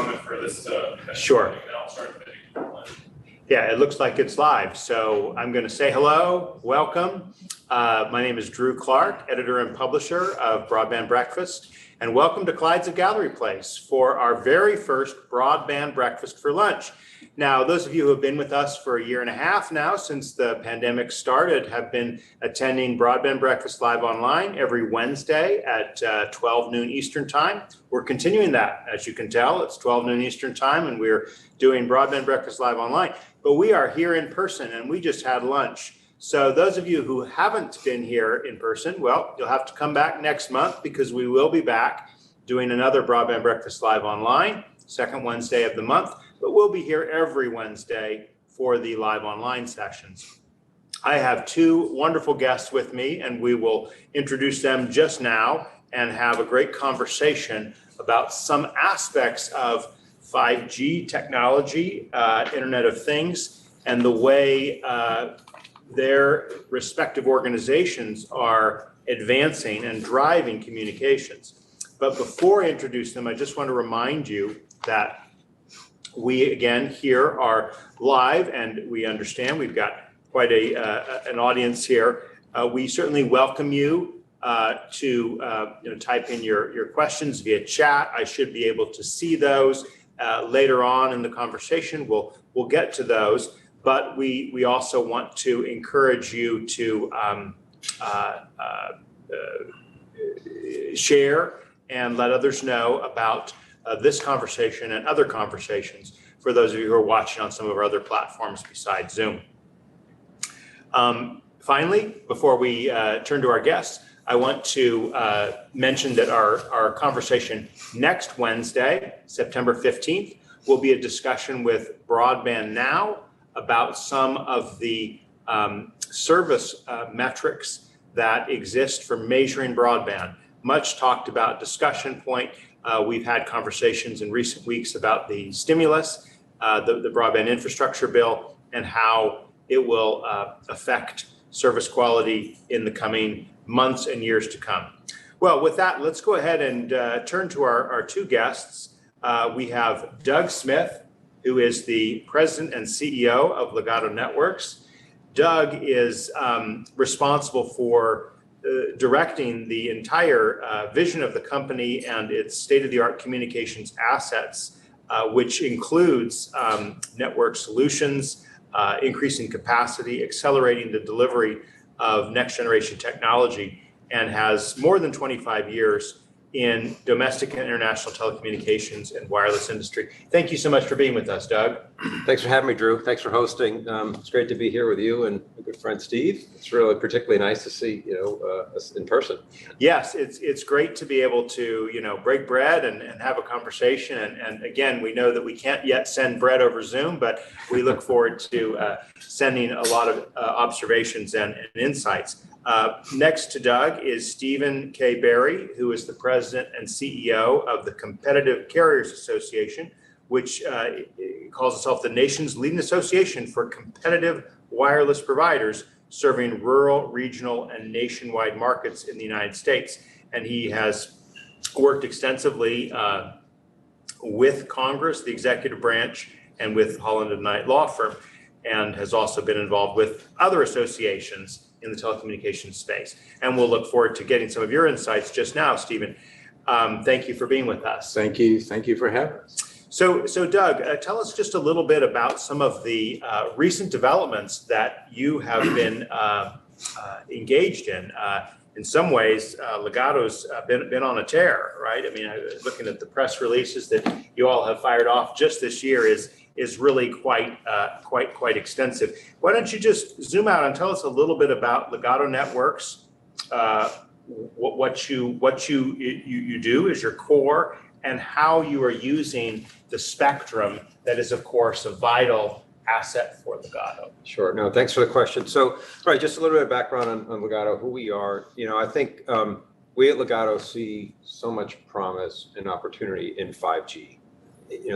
moment for this to Sure. and I'll start bidding. Yeah, it looks like it's live. So I'm going to say hello, welcome. My name is Drew Clark, editor and publisher of Broadband Breakfast, and welcome to Clyde's of Gallery Place for our very first Broadband Breakfast for lunch. Now, those of you who have been with us for a year and a half now, since the pandemic started, have been attending Broadband Breakfast Live online every Wednesday at 12 noon Eastern Time. We're continuing that, as you can tell. It's 12 noon Eastern Time, and we're doing Broadband Breakfast Live online. But we are here in person, and we just had lunch. So those of you who haven't been here in person, well, you'll have to come back next month because we will be back doing another Broadband Breakfast Live online, second Wednesday of the month. But we'll be here every Wednesday for the live online sessions. I have two wonderful guests with me, and we will introduce them just now and have a great conversation about some aspects of 5G technology, Internet of Things, and the way their respective organizations are advancing and driving communications. But before I introduce them, I just want to remind you that we, again, here are live, and we understand we've got quite an audience here. We certainly welcome you to type in your questions via chat. I should be able to see those later on in the conversation. We'll get to those, but we also want to encourage you to share and let others know about this conversation and other conversations for those of you who are watching on some of our other platforms besides Zoom. Finally, before we turn to our guests, I want to mention that our conversation next Wednesday, September 15th, will be a discussion with Broadband Now about some of the service metrics that exist for measuring broadband. Much talked about discussion point. We've had conversations in recent weeks about the stimulus, the broadband infrastructure bill, and how it will affect service quality in the coming months and years to come. Well, with that, let's go ahead and turn to our two guests. We have Doug Smith, who is the president and CEO of Ligado Networks. Doug is responsible for directing the entire vision of the company and its state-of-the-art communications assets, which includes network solutions, increasing capacity, accelerating the delivery of next-generation technology, and has more than 25 years in domestic and international telecommunications and wireless industry. Thank you so much for being with us, Doug. Thanks for having me, Drew. Thanks for hosting. It's great to be here with you and a good friend, Steve. It's really particularly nice to see us in person. Yes, it's great to be able to break bread and have a conversation. And again, we know that we can't yet send bread over Zoom, but we look forward to sending a lot of observations and insights. Next to Doug is Stephen K. Berry, who is the president and CEO of the Competitive Carriers Association, which calls itself the nation's leading association for competitive wireless providers serving rural, regional, and nationwide markets in the United States. And he has worked extensively with Congress, the executive branch, and with Holland and Knight law firm, and has also been involved with other associations in the telecommunications space. And we'll look forward to getting some of your insights just now, Stephen. Thank you for being with us. Thank you. Thank you for having us. So Doug, tell us just a little bit about some of the recent developments that you have been engaged in. In some ways, Ligado's been on a tear, right? I mean, looking at the press releases that you all have fired off just this year is really quite extensive. Why don't you just zoom out and tell us a little bit about Ligado Networks, what you do is your core, and how you are using the spectrum that is, of course, a vital asset for Ligado. Sure. No, thanks for the question. So, right, just a little bit of background on Ligado, who we are. I think we at Ligado see so much promise and opportunity in 5G.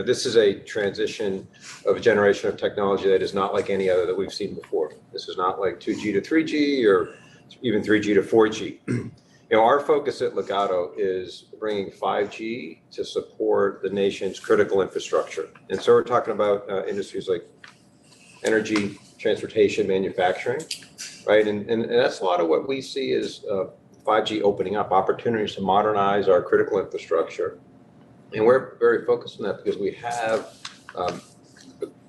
This is a transition of a generation of technology that is not like any other that we've seen before. This is not like 2G to 3G or even 3G to 4G. Our focus at Ligado is bringing 5G to support the nation's critical infrastructure. And so we're talking about industries like energy, transportation, manufacturing, right? And that's a lot of what we see as 5G opening up opportunities to modernize our critical infrastructure. And we're very focused on that because we have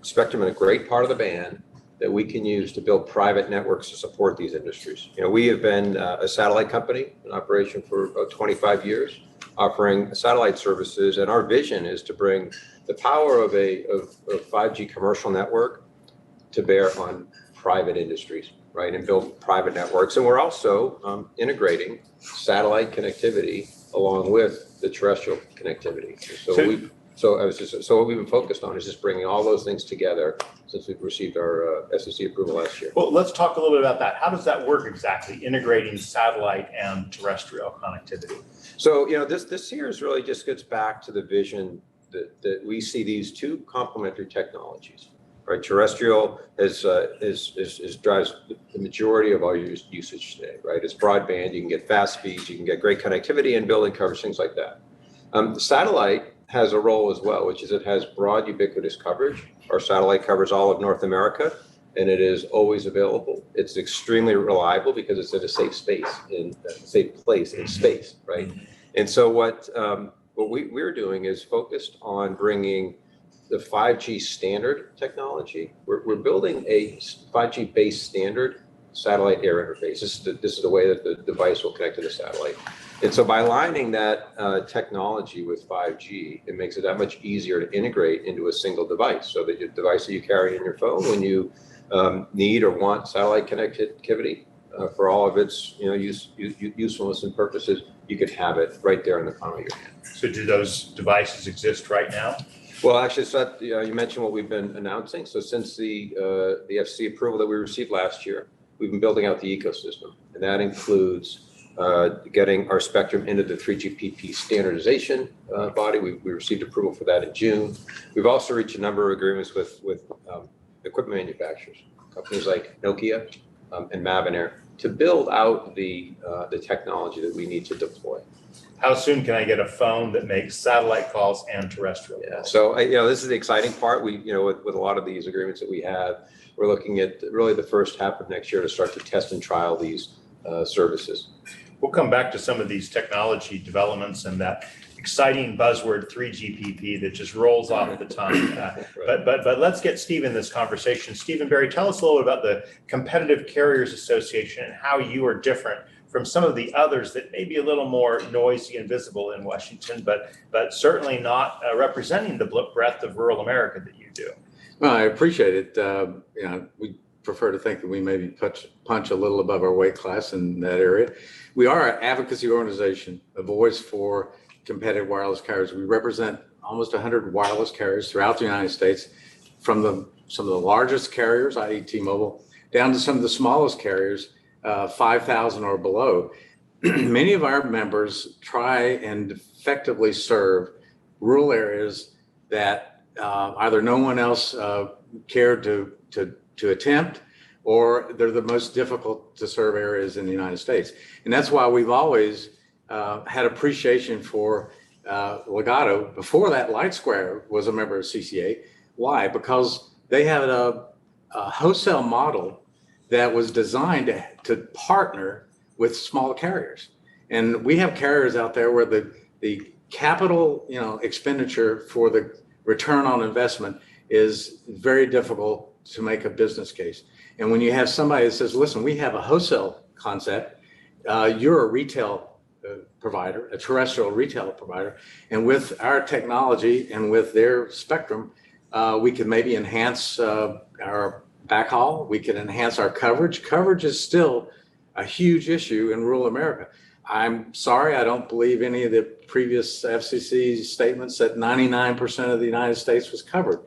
spectrum in a great part of the band that we can use to build private networks to support these industries. We have been a satellite company in operation for about 25 years, offering satellite services, and our vision is to bring the power of a 5G commercial network to bear on private industries, right, and build private networks. And we're also integrating satellite connectivity along with the terrestrial connectivity. So what we've been focused on is just bringing all those things together since we've received our SEC approval last year. Well, let's talk a little bit about that. How does that work exactly, integrating satellite and terrestrial connectivity? So, this here is really just gets back to the vision that we see these two complementary technologies, right? Terrestrial is drives the majority of our usage today, right? It's broadband, you can get fast speeds, you can get great connectivity and building coverage, things like that. Satellite has a role as well, which is it has broad ubiquitous coverage. Our satellite covers all of North America, and it is always available. It's extremely reliable because it's in a safe place in space, right? And so what we're doing is focused on bringing the 5G standard technology. We're building a 5G based standard satellite air interface. This is the way that the device will connect to the satellite. And so by aligning that technology with 5G, it makes it that much easier to integrate into a single device. So that your device that you carry in your phone, when you need or want satellite connectivity for all of its usefulness and purposes, you could have it right there in the palm of your hand. So do those devices exist right now? Well, actually, so you mentioned what we've been announcing. So since the FCC approval that we received last year, we've been building out the ecosystem, and that includes getting our spectrum into the 3GPP standardization body. We received approval for that in June. We've also reached a number of agreements with equipment manufacturers, companies like Nokia and Mavenir, to build out the technology that we need to deploy. How soon can I get a phone that makes satellite calls and terrestrial calls? So this is the exciting part. We with a lot of these agreements that we have, we're looking at really the first half of next year to start to test and trial these services. We'll come back to some of these technology developments and that exciting buzzword 3GPP that just rolls off at the tongue. But let's get Steve in this conversation. Stephen Barry, tell us a little bit about the Competitive Carriers Association and how you are different from some of the others that may be a little more noisy and visible in Washington, but certainly not representing the breadth of rural America that you do. Well, I appreciate it. We prefer to think that we maybe punch a little above our weight class in that area. We are an advocacy organization, a voice for competitive wireless carriers. We represent almost 100 wireless carriers throughout the United States, from some of the largest carriers, i.e. T-Mobile, down to some of the smallest carriers, 5,000 or below. Many of our members try and effectively serve rural areas that either no one else cared to attempt, or they're the most difficult to serve areas in the United States. And that's why we've always had appreciation for Ligado. Before that, Light Square was a member of CCA. Why? Because they had a wholesale model that was designed to partner with small carriers. And we have carriers out there where the capital expenditure for the return on investment is very difficult to make a business case. And when you have somebody that says, listen, we have a wholesale concept, you're a retail provider, a terrestrial retail provider, and with our technology and with their spectrum, we can maybe enhance our backhaul, we can enhance our coverage. Coverage is still a huge issue in rural America. I'm sorry, I don't believe any of the previous FCC statements that 99% of the United States was covered.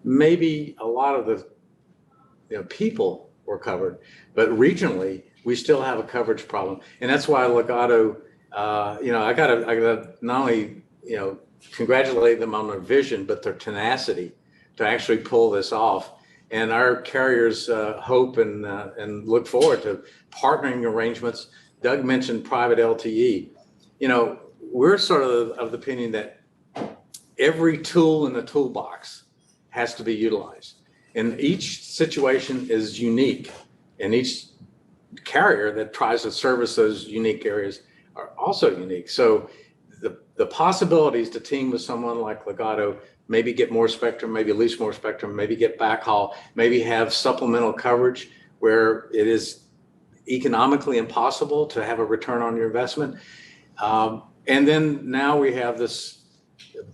Maybe a lot of the people were covered, but regionally, we still have a coverage problem. And that's why Ligado, I gotta not only, congratulate them on their vision, but their tenacity to actually pull this off. And our carriers hope and look forward to partnering arrangements Doug mentioned private LTE. We're sort of the opinion that every tool in the toolbox has to be utilized. And each situation is unique, and each carrier that tries to service those unique areas are also unique. So the possibilities to team with someone like Ligado, maybe get more spectrum, maybe lease more spectrum, maybe get backhaul, maybe have supplemental coverage where it is economically impossible to have a return on your investment. And then now we have this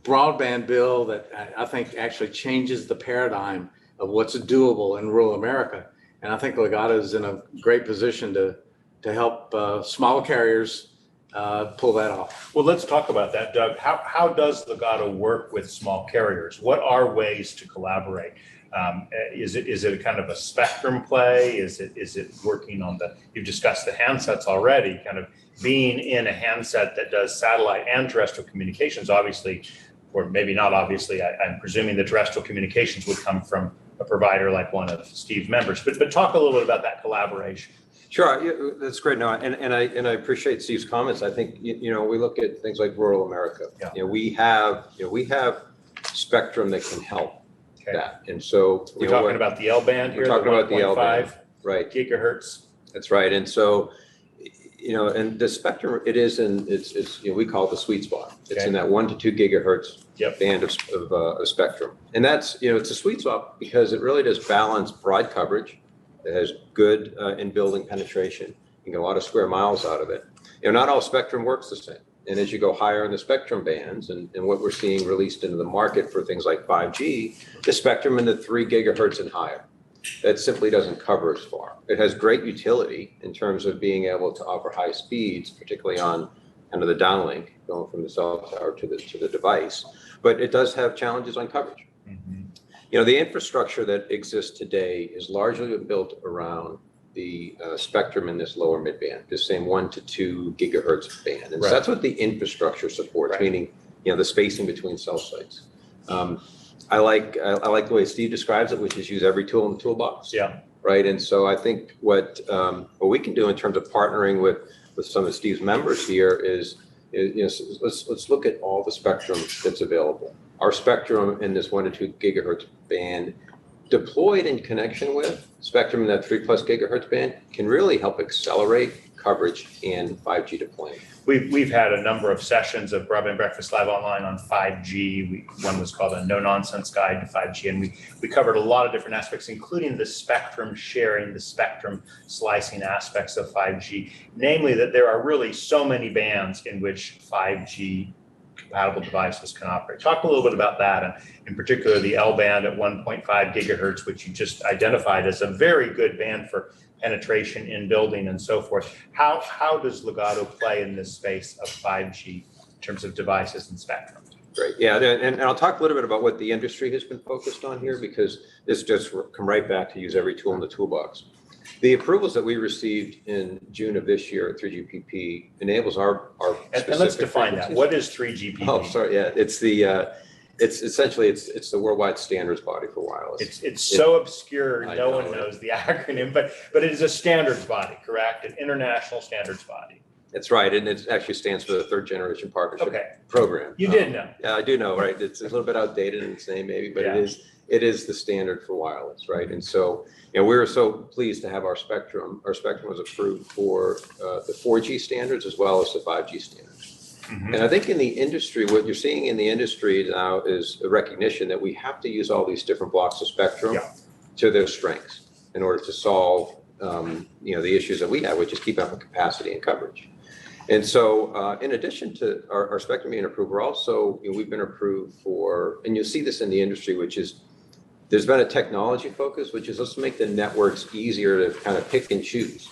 broadband bill that I think actually changes the paradigm of what's doable in rural America. And I think Ligado is in a great position to help small carriers pull that off. Well, let's talk about that, Doug. How does Ligado work with small carriers? What are ways to collaborate? Is it a kind of a spectrum play? Is it working on you've discussed the handsets already, kind of being in a handset that does satellite and terrestrial communications, obviously, or maybe not obviously. I'm presuming the terrestrial communications would come from a provider like one of Steve's members, but talk a little bit about that collaboration. Sure, yeah, that's great. No, and I appreciate Steve's comments. I think we look at things like rural America. Yeah. We have spectrum that can help that, and so we're talking about the L band here. We're talking about the L band, 1.5 right? Gigahertz. That's right, and so and the spectrum it's we call it the sweet spot. It's in that 1 to 2 gigahertz band of spectrum, and that's it's a sweet spot because it really does balance broad coverage. It has good in-building penetration. You can get a lot of square miles out of it. Not all spectrum works the same. And as you go higher in the spectrum bands, and what we're seeing released into the market for things like 5G, the spectrum in the 3 gigahertz and higher, that simply doesn't cover as far. It has great utility in terms of being able to offer high speeds, particularly on kind of the downlink, going from the cell tower to the device. But it does have challenges on coverage. Mm-hmm. The infrastructure that exists today is largely built around the spectrum in this lower midband, the same 1 to 2 gigahertz band. And so that's what the infrastructure supports, meaning, the spacing between cell sites. I like the way Steve describes it, which is use every tool in the toolbox. Yeah. Right. And so I think what we can do in terms of partnering with some of Steve's members here is let's look at all the spectrum that's available. Our spectrum in this 1 to 2 gigahertz band, deployed in connection with spectrum in that 3+ gigahertz band, can really help accelerate coverage and 5G deployment. We've had a number of sessions of Broadband Breakfast Live online on 5G. One was called a no-nonsense guide to 5G, and we covered a lot of different aspects, including the spectrum sharing, the spectrum slicing aspects of 5G, namely that there are really so many bands in which 5G compatible devices can operate. Talk a little bit about that, and in particular the L band at 1.5 gigahertz, which you just identified as a very good band for penetration in building and so forth. How does Ligado play in this space of 5G in terms of devices and spectrum? Great. Yeah, and I'll talk a little bit about what the industry has been focused on here, because this just come right back to use every tool in the toolbox. The approvals that we received in June of this year at 3GPP enables our and let's define that. What is 3GPP? Oh, sorry. Yeah, it's essentially the worldwide standards body for wireless. It's so obscure, no one knows the acronym, but it is a standards body, correct? An international standards body. That's right, and it actually stands for the Third Generation Partnership Program. You did know. Yeah, I do know, right? It's a little bit outdated in its name, maybe, but it is the standard for wireless, right? And so, we were so pleased to have our spectrum. Our spectrum was approved for the 4G standards as well as the 5G standards. Mm-hmm. And I think in the industry, what you're seeing in the industry now is a recognition that we have to use all these different blocks of spectrum to their strengths in order to solve, the issues that we have, which is keeping up with capacity and coverage. And so, in addition to our spectrum being approved, we're also, we've been approved for, and you'll see this in the industry, which is, there's been a technology focus, which is let's make the networks easier to kind of pick and choose.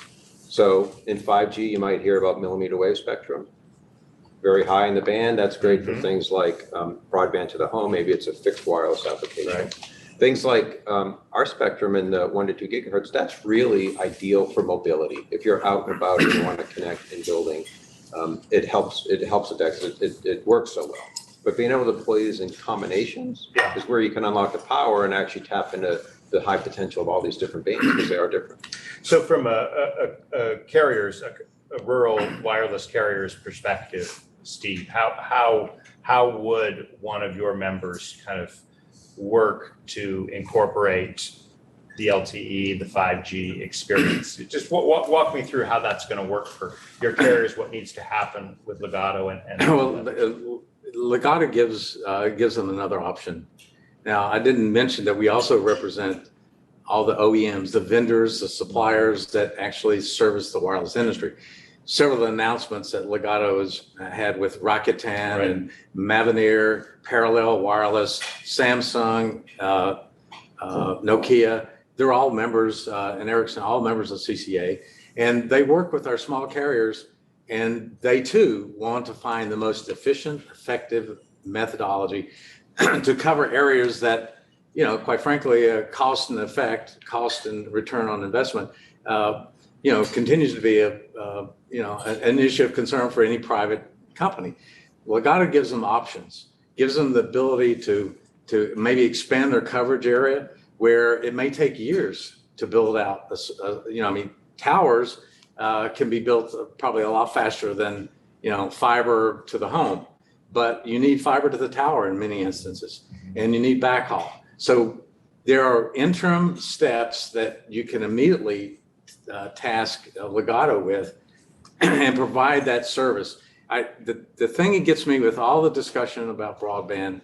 So in 5G, you might hear about millimeter wave spectrum, very high in the band. That's great for things like broadband to the home. Maybe it's a fixed wireless application. Right. Things like our spectrum in the 1 to 2 gigahertz, that's really ideal for mobility. If you're out and about and you want to connect in building, it helps with that because it works so well. But being able to deploy these in combinations is where you can unlock the power and actually tap into the high potential of all these different bands because they are different. So from a carrier's a rural wireless carrier's perspective, Steve, how would one of your members kind of work to incorporate the LTE, the 5G experience? Just walk me through how that's going to work for your carriers, what needs to happen with Ligado and Well, Ligado gives them another option. Now, I didn't mention that we also represent all the OEMs, the vendors, the suppliers that actually service the wireless industry. Several announcements that Ligado has had with Rakuten and Mavenir, Parallel Wireless, Samsung, Nokia, they're all members, and Ericsson, all members of CCA. And they work with our small carriers, and they too want to find the most efficient, effective methodology to cover areas that, quite frankly, cost and return on investment, continues to be an issue of concern for any private company. Ligado gives them options, gives them the ability to maybe expand their coverage area where it may take years to build out. Towers can be built probably a lot faster than, fiber to the home, but you need fiber to the tower in many instances, and you need backhaul. So there are interim steps that you can immediately task Ligado with and provide that service. The thing that gets me with all the discussion about broadband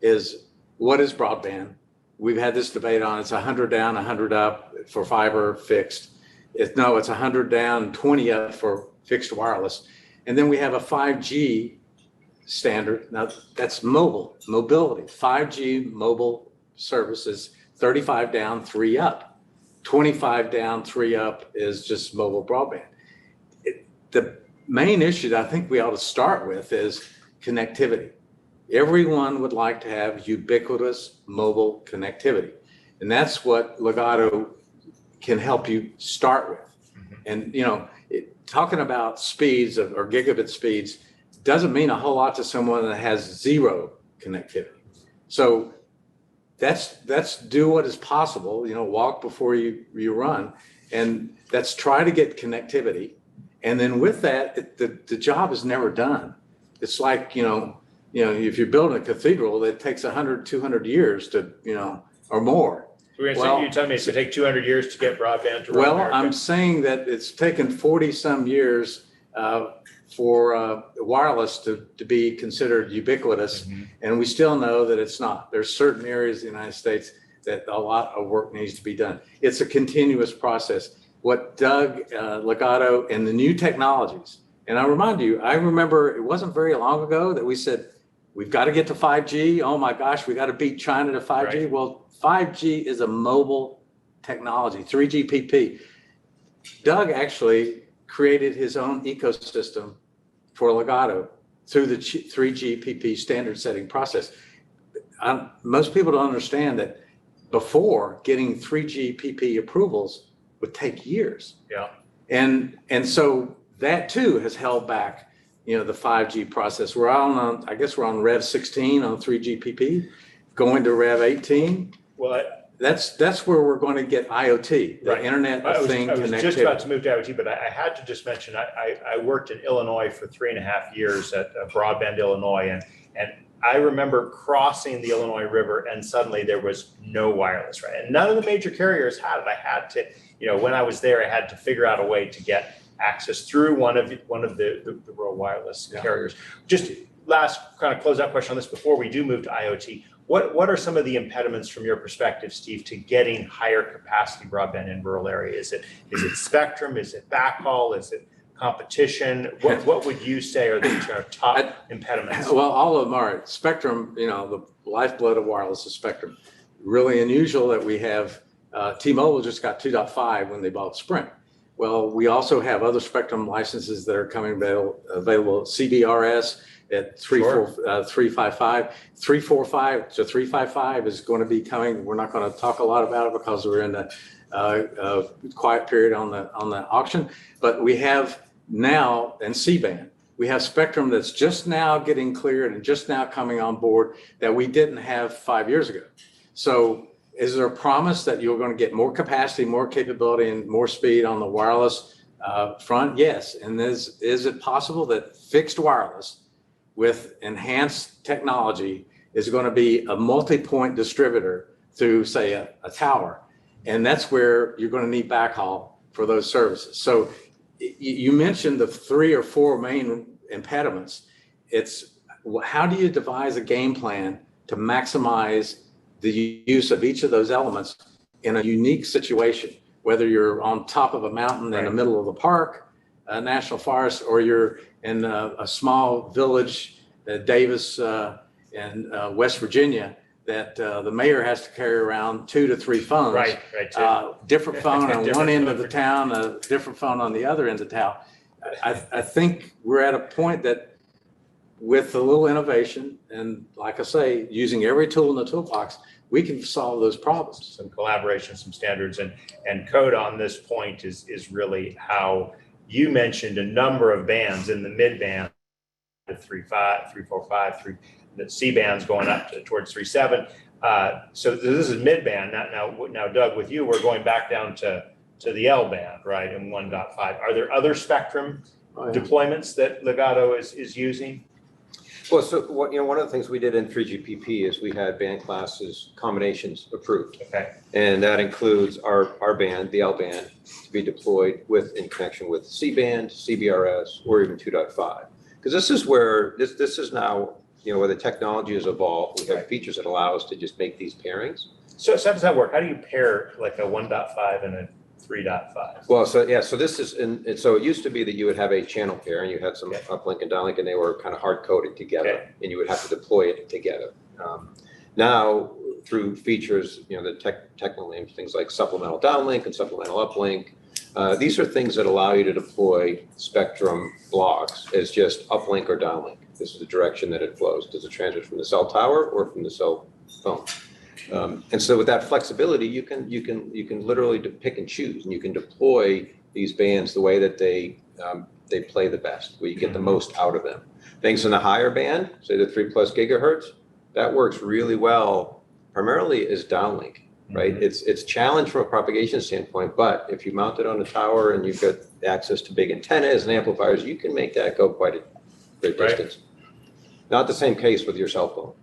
is, what is broadband? We've had this debate on, it's 100 down, 100 up for fiber fixed. It's 100 down, 20 up for fixed wireless. And then we have a 5G standard. Now that's mobility. 5G mobile services, 35 down, 3 up. 25 down, 3 up is just mobile broadband. The main issue that I think we ought to start with is connectivity. Everyone would like to have ubiquitous mobile connectivity. And that's what Ligado can help you start with. And, talking about speeds or gigabit speeds doesn't mean a whole lot to someone that has zero connectivity. So that's do what is possible, walk before you run. And that's try to get connectivity. And then with that, the job is never done. It's like, if you're building a cathedral, it takes 100, 200 years to, or more. So you're telling me it's going to take 200 years to get broadband to rural America? I'm saying that it's taken 40 some years for wireless to be considered ubiquitous. Mm-hmm. And we still know that it's not. There's certain areas of the United States that a lot of work needs to be done. It's a continuous process. What Doug, Ligado, and the new technologies, and I remember it wasn't very long ago that we said, we've got to get to 5G. Oh my gosh, we got to beat China to 5G. Right. Well, 5G is a mobile technology, 3GPP. Doug actually created his own ecosystem for Ligado through the 3GPP standard setting process. Most people don't understand that before, getting 3GPP approvals would take years. Yeah. And so that too has held back, the 5G process. I guess we're on Rev 16 on 3GPP, going to Rev 18. Well, that's where we're going to get IoT, the Internet of Things connectivity. I was just about to move to IoT, but I had to just mention, I worked in Illinois for 3.5 years at Broadband Illinois, and I remember crossing the Illinois River, and suddenly there was no wireless, right? And none of the major carriers had it. I had to, when I was there, I had to figure out a way to get access through one of the rural wireless carriers. Just last kind of close out question on this before we do move to IoT. What are some of the impediments from your perspective, Steve, to getting higher capacity broadband in rural areas? Is it spectrum? Is it backhaul? Is it competition? What would you say are the top impediments? Well, all of them are. Spectrum, the lifeblood of wireless is spectrum. Really unusual that we have, T-Mobile just got 2.5 when they bought Sprint. Well, we also have other spectrum licenses that are coming available. CBRS at 355. 345 to 355 is going to be coming. We're not going to talk a lot about it because we're in the quiet period on the auction. But we have now, and C-band, we have spectrum that's just now getting cleared and just now coming on board that we didn't have 5 years ago. So is there a promise that you're going to get more capacity, more capability, and more speed on the wireless front, yes. And is it possible that fixed wireless with enhanced technology is going to be a multi-point distributor through, say, a tower? And that's where you're going to need backhaul for those services. So you mentioned the 3 or 4 main impediments. It's how do you devise a game plan to maximize the use of each of those elements in a unique situation, whether you're on top of a mountain in the middle of the park, a national forest, or you're in a small village, Davis in West Virginia, that the mayor has to carry around 2 to 3 phones. Right. Different phone on Different one end phone of the for- town, a different phone on the other end of town. I think we're at a point that with a little innovation and, like I say, using every tool in the toolbox, we can solve those problems. Some collaboration, some standards, and code on this point is really how you mentioned a number of bands in the mid band, the 3.5, 3.45, the C band's going up towards 3.7. So this is mid band. Now, Doug, with you, we're going back down to the L band, right, and 1.5. Are there other spectrum deployments that Ligado is using? Well, so one of the things we did in 3GPP is we had band classes combinations approved. Okay. And that includes our band, the L band, to be deployed in connection with C band, CBRS, or even 2.5. Because this is where this is now, where the technology has evolved. We have features that allow us to just make these pairings. So how does that work? How do you pair like a 1.5 and a 3.5? Well, so this is, so it used to be that you would have a channel pair and you had some uplink and downlink and they were kind of hard coded together and you would have to deploy it together. Now, through features, the technical names, things like supplemental downlink and supplemental uplink, these are things that allow you to deploy spectrum blocks as just uplink or downlink. This is the direction that it flows. Does it transmit from the cell tower or from the cell phone? And so with that flexibility, you can literally pick and choose, and you can deploy these bands the way that they play the best, where you get the most out of them. Things in the higher band, say the 3+ gigahertz, that works really well, primarily as downlink, right? It's challenged from a propagation standpoint, but if you mount it on a tower and you've got access to big antennas and amplifiers, you can make that go quite a great distance. Not the same case with your cell phone.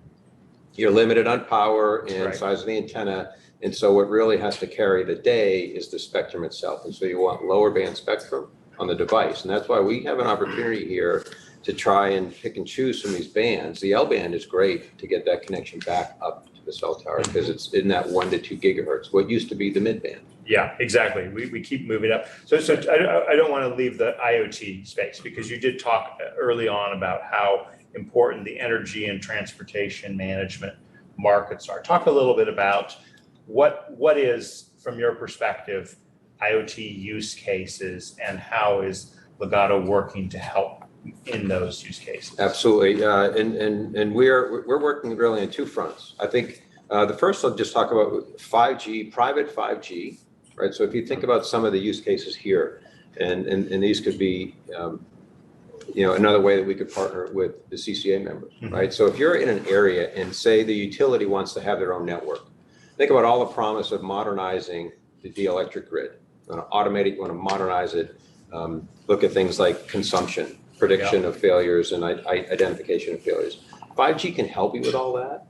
You're limited on power and size of the antenna. And so what really has to carry the day is the spectrum itself. And so you want lower band spectrum on the device. And that's why we have an opportunity here to try and pick and choose from these bands. The L band is great to get that connection back up to the cell tower because it's in that 1 to 2 gigahertz, what used to be the mid band. Yeah, exactly. We keep moving up. So I don't want to leave the IoT space because you did talk early on about how important the energy and transportation management markets are. Talk a little bit about what is, from your perspective, IoT use cases and how is Ligado working to help in those use cases? Absolutely, and we're working really on 2 fronts. I think the first I'll just talk about 5G, private 5G, right? So if you think about some of the use cases here, and these could be another way that we could partner with the CCA members, right? So if you're in an area and say the utility wants to have their own network, think about all the promise of modernizing the electric grid. You want to automate it, you want to modernize it, look at things like consumption, prediction of failures, and identification of failures. 5G can help you with all that.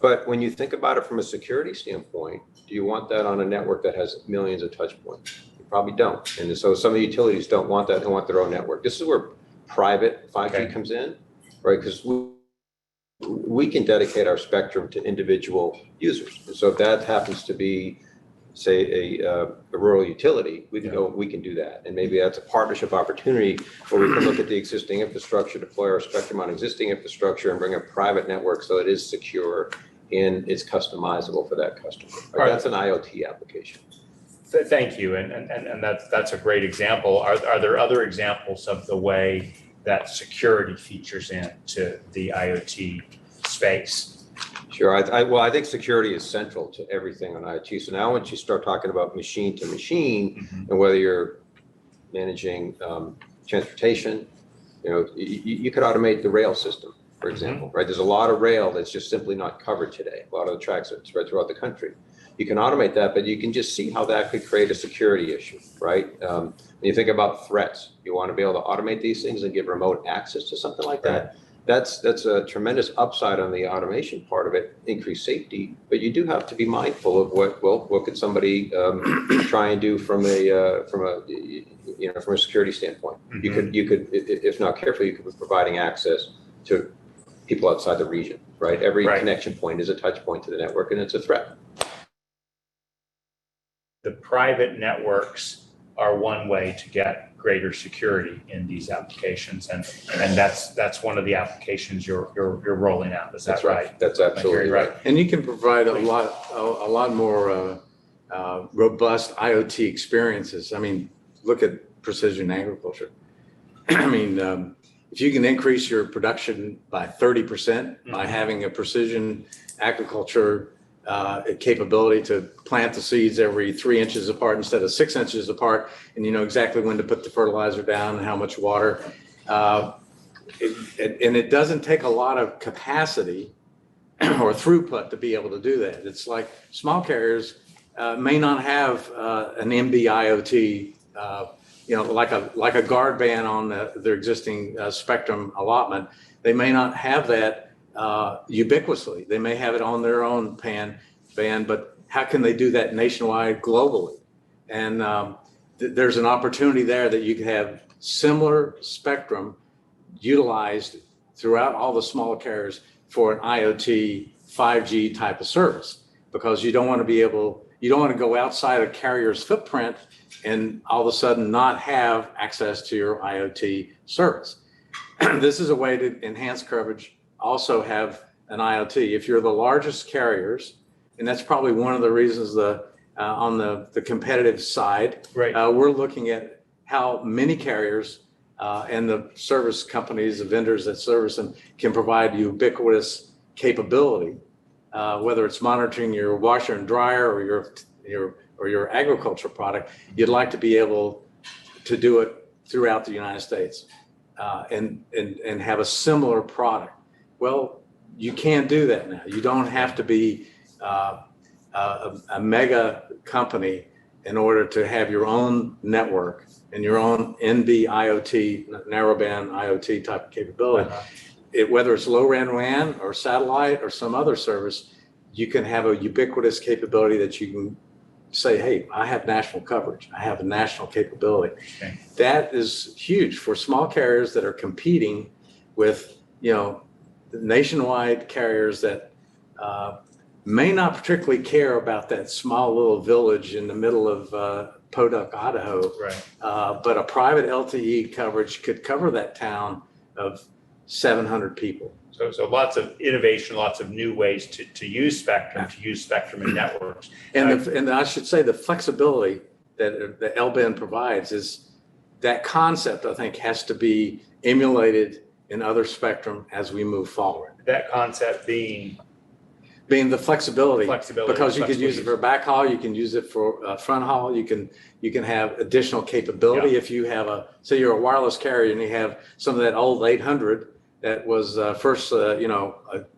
But when you think about it from a security standpoint, do you want that on a network that has millions of touch points? You probably don't. And so some of the utilities don't want that, they want their own network. This is where private 5G comes in, right? Because we can dedicate our spectrum to individual users. And so if that happens to be, say, a rural utility, we can do that. And maybe that's a partnership opportunity where we can look at the existing infrastructure, deploy our spectrum on existing infrastructure, and bring a private network so it is secure and it's customizable for that customer. Right? That's an IoT application. Thank you, and that's a great example. Are there other examples of the way that security features into the IoT space? Sure. I think security is central to everything on IoT. So now once you start talking about machine to machine, and whether you're managing transportation, you could automate the rail system, for example, right? There's a lot of rail that's just simply not covered today. A lot of the tracks are spread throughout the country. you can automate that, but you can just see how that could create a security issue, right? When you think about threats, you want to be able to automate these things and give remote access to something like that. That's a tremendous upside on the automation part of it, increased safety, but you do have to be mindful of what could somebody try and do from a security standpoint. Mm-hmm. You could, if not careful, you could be providing access to people outside the region, right? Every connection point is a touch point to the network, and it's a threat. The private networks are one way to get greater security in these applications, and that's one of the applications you're rolling out. Is that right? That's absolutely right. And you can provide a lot more robust IoT experiences. I mean, look at precision agriculture. I mean, if you can increase your production by 30% by having a precision agriculture capability to plant the seeds every 3 inches apart instead of 6 inches apart, and you know exactly when to put the fertilizer down and how much water. And it doesn't take a lot of capacity or throughput to be able to do that. It's like small carriers may not have an NB-IoT, like a guard band on their existing spectrum allotment. They may not have that ubiquitously. They may have it on their own band, but how can they do that nationwide, globally? And there's an opportunity there that you can have similar spectrum utilized throughout all the smaller carriers for an IoT 5G type of service, because you don't want to go outside a carrier's footprint and all of a sudden not have access to your IoT service. This is a way to enhance coverage, also have an IoT. If you're the largest carriers, and that's probably one of the reasons on the competitive side, we're looking at how many carriers and the service companies, the vendors that service them, can provide ubiquitous capability, whether it's monitoring your washer and dryer or your agriculture product. You'd like to be able to do it throughout the United States and have a similar product. Well, you can do that now. You don't have to be a mega company in order to have your own network and your own NB IoT, narrowband IoT type of capability. Whether it's low-RAN WAN or satellite or some other service, you can have a ubiquitous capability that you can say, hey, I have national coverage. I have a national capability. Okay. That is huge for small carriers that are competing with, nationwide carriers that may not particularly care about that small little village in the middle of Podunk, Idaho. But a private LTE coverage could cover that town of 700 people. So lots of innovation, lots of new ways to use spectrum, in networks. And I should say the flexibility that the L-band provides is that concept, I think, has to be emulated in other spectrum as we move forward. That concept being the flexibility, because you can use it for backhaul, you can use it for front haul, you can have additional capability. If you have say you're a wireless carrier and you have some of that old 800 that was first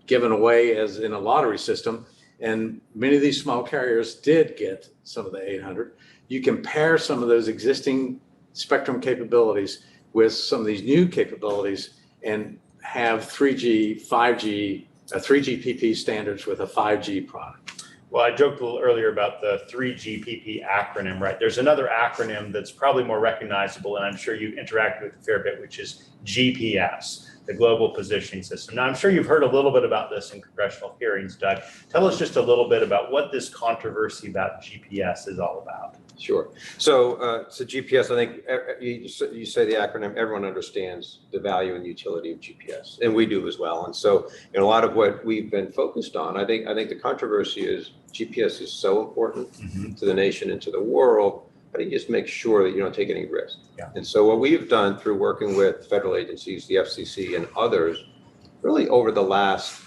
given away as in a lottery system, and many of these small carriers did get some of the 800. You can pair some of those existing spectrum capabilities with some of these new capabilities and have 3G, 5G, 3GPP standards with a 5G product. Well, I joked a little earlier about the 3GPP acronym, right? There's another acronym that's probably more recognizable, and I'm sure you interact with a fair bit, which is GPS, the Global Positioning System. Now, I'm sure you've heard a little bit about this in congressional hearings, Doug. Tell us just a little bit about what this controversy about GPS is all about. Sure. So GPS, I think you say the acronym, everyone understands the value and utility of GPS, and we do as well. And so, a lot of what we've been focused on, I think the controversy is GPS is so important to the nation and to the world. How do you just make sure that you don't take any risk? And so what we've done through working with federal agencies, the FCC and others, really over the last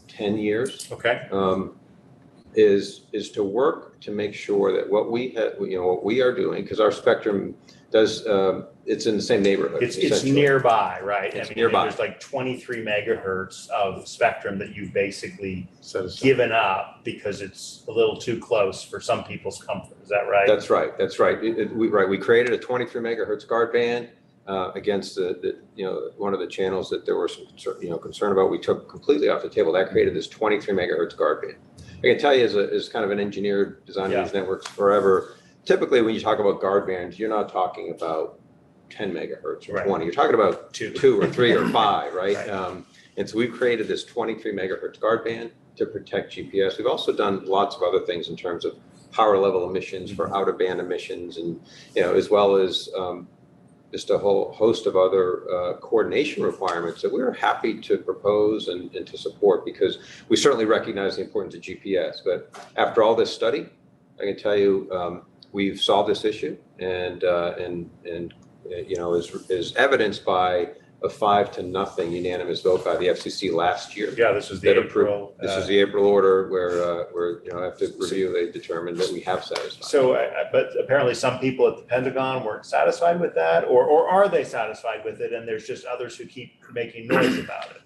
10 years, is to work to make sure that what we are doing, because our spectrum does, it's in the same neighborhood. It's nearby, right? It's nearby. There's like 23 megahertz of spectrum that you've basically Set aside. given up because it's a little too close for some people's comfort. Is that right? That's right. That's right. We created a 23 megahertz guard band against the one of the channels that there was some concern about. We took completely off the table. That created this 23 megahertz guard band. I can tell you as kind of an engineer designing these networks forever, typically when you talk about guard bands, you're not talking about 10 megahertz or 20. You're talking about two or three or five, right? And so we've created this 23 megahertz guard band to protect GPS. We've also done lots of other things in terms of power level emissions for out of band emissions, and as well as just a whole host of other coordination requirements that we're happy to propose and to support, because we certainly recognize the importance of GPS. But after all this study, I can tell you we've solved this issue, and is evidenced by a 5-0 unanimous vote by the FCC last year. Yeah, this was the April. This is the April order where after review they determined that we have satisfied. So, but apparently some people at the Pentagon weren't satisfied with that, or are they satisfied with it? And there's just others who keep making noise about it.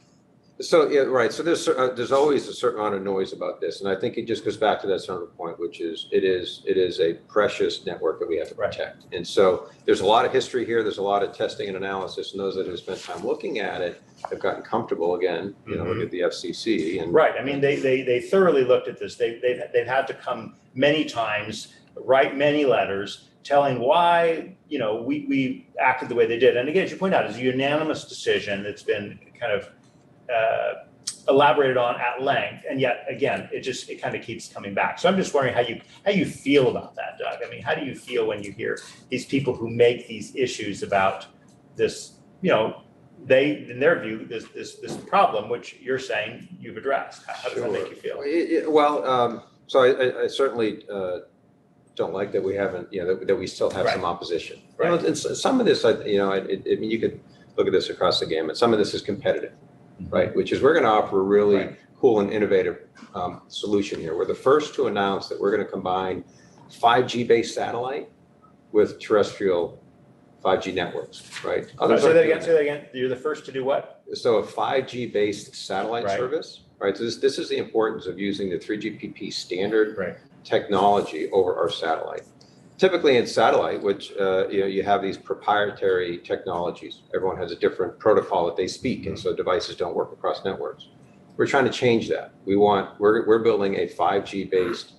So yeah, right. So there's always a certain amount of noise about this, and I think it just goes back to that central point, which is it is a precious network that we have to protect. And so there's a lot of history here. There's a lot of testing and analysis, and those that have spent time looking at it have gotten comfortable again. Look at the FCC and right. I mean, they thoroughly looked at this. They've had to come many times, write many letters telling why we acted the way they did. And again, as you point out, it's a unanimous decision that's been kind of elaborated on at length, and yet again, it kind of keeps coming back. So I'm just wondering how you feel about that, Doug. I mean, how do you feel when you hear these people who make these issues about this? They, in their view, this problem, which you're saying you've addressed. How does that make you feel? Well, so I certainly don't like that we haven't, that we still have some opposition. Right. And some of this, I mean, you could look at this across the gamut. Some of this is competitive. Right, which is we're going to offer a really cool and innovative solution here. We're the first to announce that we're going to combine 5G based satellite with terrestrial 5G networks. Right. Say that again. You're the first to do what? So a 5G based satellite service. Right. So this is the importance of using the 3GPP standard technology over our satellite. Typically in satellite, which you have these proprietary technologies. Everyone has a different protocol that they speak, and so devices don't work across networks. We're trying to change that. We're building a 5G based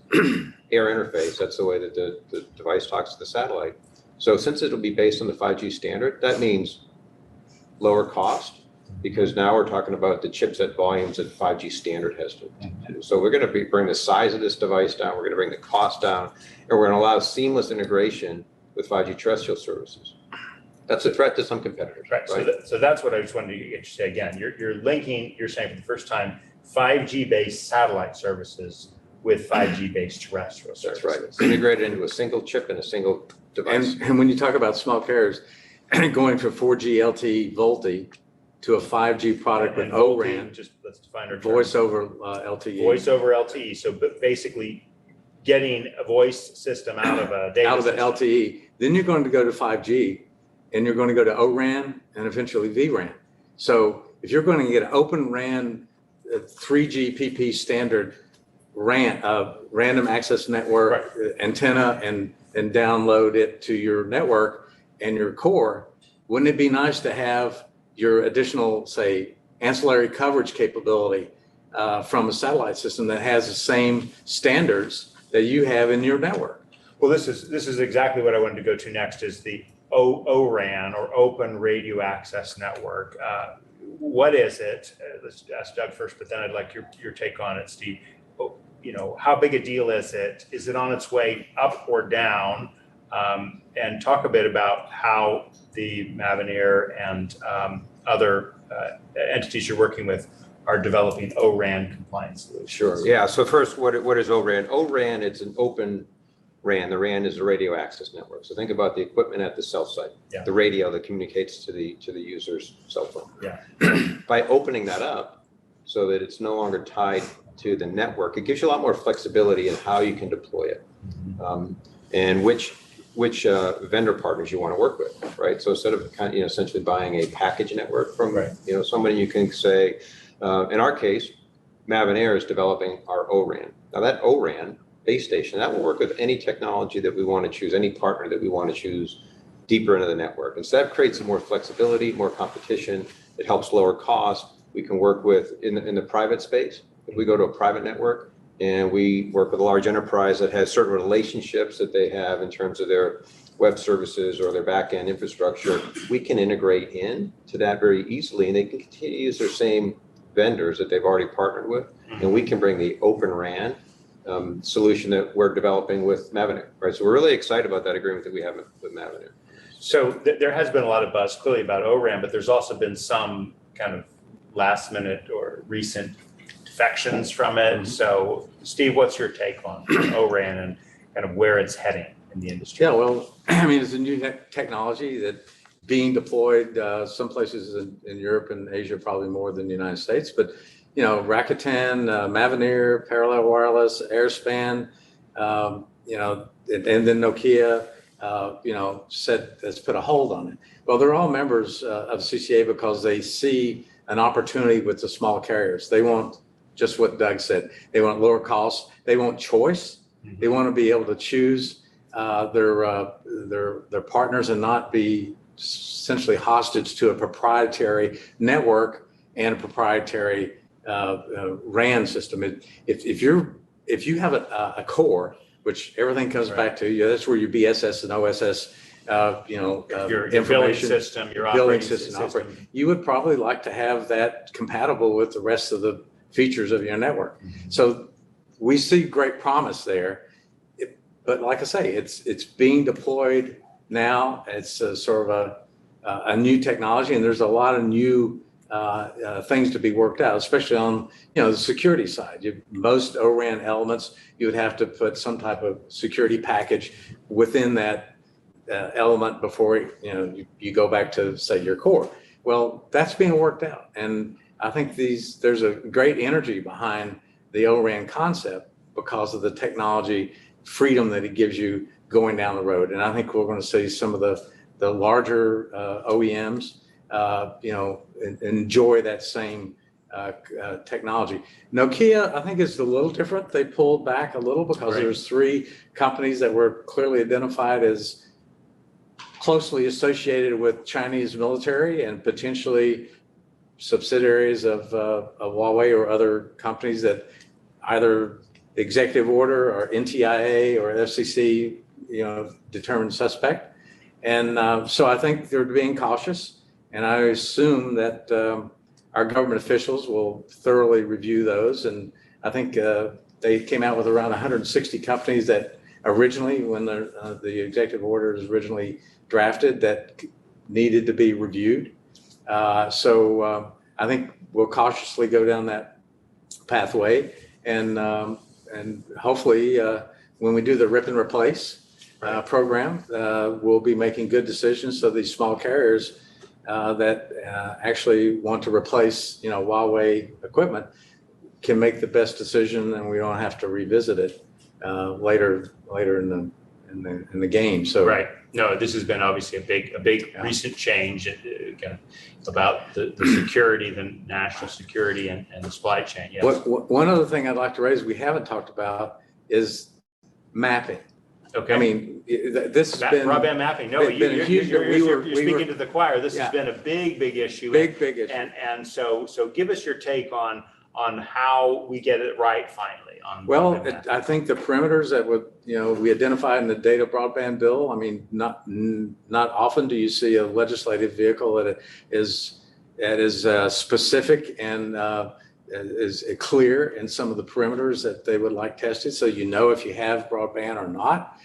air interface. That's the way that the device talks to the satellite. So since it'll be based on the 5G standard, that means lower cost, because now we're talking about the chipset volumes that 5G standard has to do. So we're going to bring the size of this device down, we're going to bring the cost down, and we're going to allow seamless integration with 5G terrestrial services. That's a threat to some competitors. Right. So that's what I just wanted to get you to say again. You're saying for the first time, 5G based satellite services with 5G based terrestrial services. That's right. Integrated into a single chip and a single device. And when you talk about small carriers going from 4G LTE VoLTE to a 5G product with ORAN, just let's define our voice over LTE. Voice over LTE. So basically getting a voice system out of a data out of the system. LTE. Then you're going to go to 5G, and you're going to go to ORAN and eventually vRAN. So if you're going to get OpenRAN 3GPP standard RAN, random access network antenna and download it to your network and your core, wouldn't it be nice to have your additional, say, ancillary coverage capability from a satellite system that has the same standards that you have in your network? Well, this is exactly what I wanted to go to next, is the ORAN, or Open Radio Access Network. What is it? Let's ask Doug first, but then I'd like your take on it, Steve. How big a deal is it? Is it on its way up or down? And talk a bit about how the Mavenir and other entities you're working with are developing ORAN compliance solutions. Sure. Yeah. So first, what is ORAN? ORAN, it's an open RAN. The RAN is a radio access network. So think about the equipment at the cell site, the radio that communicates to the user's cell phone. Yeah. By opening that up so that it's no longer tied to the network, it gives you a lot more flexibility in how you can deploy it, and which vendor partners you want to work with, right? So instead of essentially buying a package network from somebody, you can say, in our case, Mavenir is developing our ORAN. Now that ORAN base station, that will work with any technology that we want to choose, any partner that we want to choose deeper into the network. And so that creates some more flexibility, more competition. It helps lower cost. We can work with in the private space. If we go to a private network and we work with a large enterprise that has certain relationships that they have in terms of their web services or their back-end infrastructure, we can integrate in to that very easily, and they can continue to use their same vendors that they've already partnered with, and we can bring the OpenRAN solution that we're developing with Mavenir, right? So we're really excited about that agreement that we have with Mavenir. So there has been a lot of buzz clearly about ORAN, but there's also been some kind of last minute or recent defections from it. So Steve, what's your take on ORAN and kind of where it's heading in the industry? Yeah, well, I mean, it's a new technology that being deployed some places in Europe and Asia, probably more than the United States, but Rakuten, Mavenir, Parallel Wireless, Airspan, and then Nokia, said let's put a hold on it. Well, they're all members of CCA because they see an opportunity with the small carriers. They want just what Doug said. They want lower costs. They want choice. They want to be able to choose their partners and not be essentially hostage to a proprietary network and a proprietary RAN system. If you have a core, which everything comes back to, that's where your BSS and OSS, your information billing system, your billing operating system. You would probably like to have that compatible with the rest of the features of your network. So we see great promise there. But like I say, it's being deployed now. It's sort of a new technology, and there's a lot of new things to be worked out, especially on the security side. Most ORAN elements, you would have to put some type of security package within that element before you go back to, say, your core. Well, that's being worked out, and I think there's a great energy behind the ORAN concept because of the technology freedom that it gives you going down the road. And I think we're going to see some of the larger OEMs enjoy that same technology. Nokia, I think, is a little different. They pulled back a little because there's 3 companies that were clearly identified as closely associated with Chinese military and potentially subsidiaries of Huawei or other companies that either executive order or NTIA or FCC, determined suspect. And so I think they're being cautious, and I assume that our government officials will thoroughly review those. And I think they came out with around 160 companies that originally, when the executive order was originally drafted, that needed to be reviewed. So I think we'll cautiously go down that pathway, and hopefully when we do the rip and replace program, we'll be making good decisions so these small carriers that actually want to replace Huawei equipment can make the best decision, and we don't have to revisit it later in the game. So No, this has been obviously a big recent change about the security, the national security and the supply chain. Yes. One other thing I'd like to raise we haven't talked about is mapping. Okay. I mean, this has been broadband mapping. No, you're speaking to the choir. This has been a big issue. Big issue. And so give us your take on how we get it right finally. I think the perimeters that we identified in the data broadband bill. I mean, not often do you see a legislative vehicle that is specific and is clear in some of the perimeters that they would like tested, so if you have broadband or not.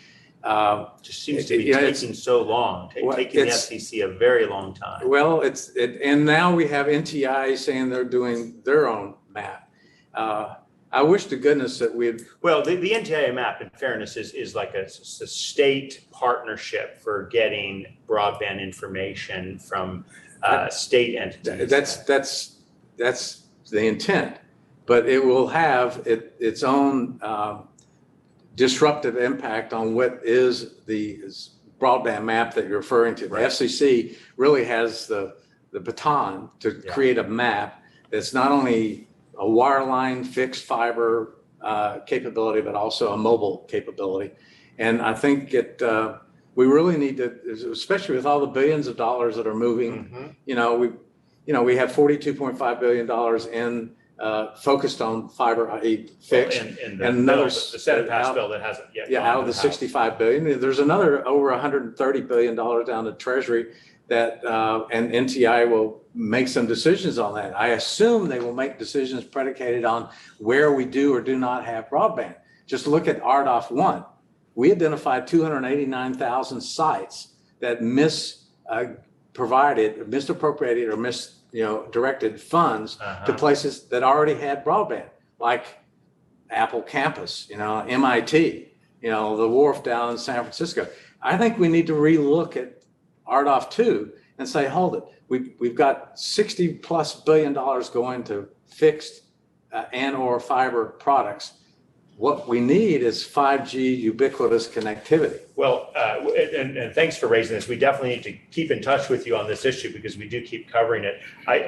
Just seems to be taking so long, taking the FCC a very long time. Well, and now we have NTI saying they're doing their own map. I wish to goodness that we'd. Well, the NTIA map, in fairness, is like a state partnership for getting broadband information from state entities. That's the intent. but it will have its own disruptive impact on what is the broadband map that you're referring to. The FCC really has the baton to create a map that's not only a wireline fixed fiber capability, but also a mobile capability. And I think we really need to, especially with all the billions of dollars that are moving, we have $42.5 billion in focused on fiber fixed, and and another the Senate passed bill that hasn't yet. out of the 65 billion, there's another over $130 billion down to Treasury that and NTI will make some decisions on that. I assume they will make decisions predicated on where we do or do not have broadband. Just look at RDOF 1. We identified 289,000 sites that misappropriated or directed funds to places that already had broadband, like Apple campus, MIT, the wharf down in San Francisco. I think we need to relook at RDOF 2 and say, hold it, we've got $60+ billion going to fixed and or fiber products. What we need is 5G ubiquitous connectivity. Well, and thanks for raising this. We definitely need to keep in touch with you on this issue because we do keep covering it.